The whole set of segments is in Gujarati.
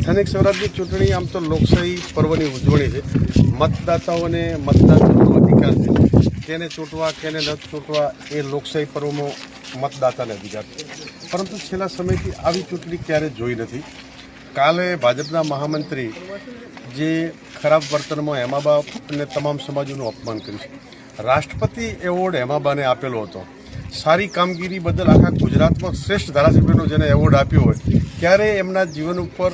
સ્થાનિક સ્વરાજની ચૂંટણી આમ તો લોકશાહી પર્વની ઉજવણી છે. મતદાતાઓને મતદાન કરવાનો અધિકાર છે. કેને ચૂંટવા કેને ન ચૂંટવા એ લોકશાહી પર્વમાં મતદાતાને અધિકાર છે. પરંતુ છેલ્લા સમયથી આવી ચૂંટણી ક્યારે જોઈ નથી. કાલે ભાજપના મહામંત્રી જે ખરાબ વર્તનમાં હેમાબા અને તમામ સમાજોનું અપમાન કર્યું છે. રાષ્ટ્રપતિ એવોર્ડ હેમાબાને આપેલો હતો. સારી કામગીરી બદલ આખા ગુજરાતમાં શ્રેષ્ઠ ધારાસભ્યનો જેને એવોર્ડ આપ્યો હોય ક્યારે એમના જીવન ઉપર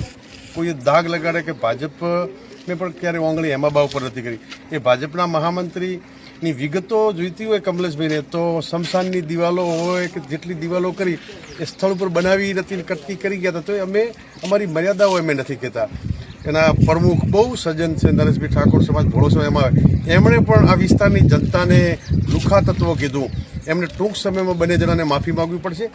કોઈ દાગ લગાડે કે ભાજપને પણ ક્યારે ઓંગળી હેમાબા ઉપર નથી કરી. એ ભાજપના મહામંત્રીની વિગતો જોઈતી હોય કમલેશભાઈને તો શમશાનની દિવાલો હોય કે જેટલી દિવાલો કરી એ સ્થળ ઉપર બનાવી નથી કટકી કરી ગયા હતા. તો અમે અમારી મર્યાદાઓ અમે નથી કહેતા. એના પ્રમુખ બહુ સજ્જન છે નરેશભાઈ ઠાકોર સમાજ ભોળો એમાં એમણે પણ આ વિસ્તારની જનતાને લુખા તત્વો કીધું. એમને ટૂંક સમયમાં બંને જણાને માફી માગવી પડશે.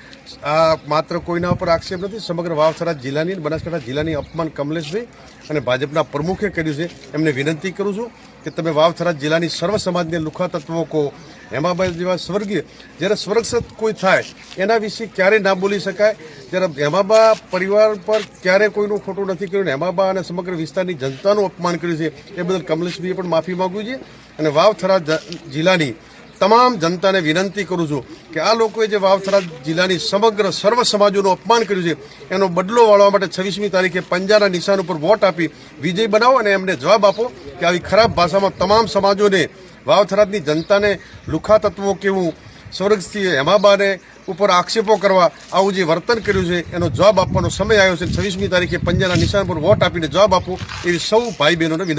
આ માત્ર કોઈના ઉપર આક્ષેપ નથી. સમગ્ર વાવથરા જિલ્લાની બનાસકાંઠા જિલ્લાની અપમાન કમલેશભાઈ અને ભાજપના પ્રમુખે કર્યું છે. એમને વિનંતી કરું છું કે તમે વાવથરા જિલ્લાની સર્વ સમાજને લુખા તત્વો કહો. હેમાબા જેવા સ્વર્ગીય જ્યારે સ્વર્ગસ્થ કોઈ થાય એના વિશે ક્યારેય ના બોલી શકાય. જ્યારે હેમાબા પરિવાર પર ક્યારેય કોઈનું ખોટું નથી કર્યું. હેમાબા અને સમગ્ર વિસ્તારની જનતાનું અપમાન કર્યું છે. એ બદલ કમલેશભાઈએ પણ માફી માગવી છે. અને વાવથરા જિલ્લાની તમામ જનતાને વિનંતી કરું છું કે આ લોકોએ જે વાવથરા જિલ્લાની સમગ્ર સર્વ સમાજોનું અપમાન કર્યું છે એનો બદલો વાળવા માટે 26મી તારીખે પંજાના નિશાન ઉપર વોટ આપી વિજય બનાવો અને એમને જવાબ આપો કે આવી ખરાબ ભાષામાં તમામ સમાજોને વાવથરાની જનતાને લુખા તત્વો કેવું સ્વર્ગસ્થી હેમાબાને ઉપર આક્ષેપો કરવા આવું જે વર્તન કર્યું છે એનો જવાબ આપવાનો સમય આવ્યો છે. 26મી તારીખે પંજાના નિશાન પર વોટ આપીને જવાબ આપો એવી સૌ ભાઈ બહેનોને વિનંતી.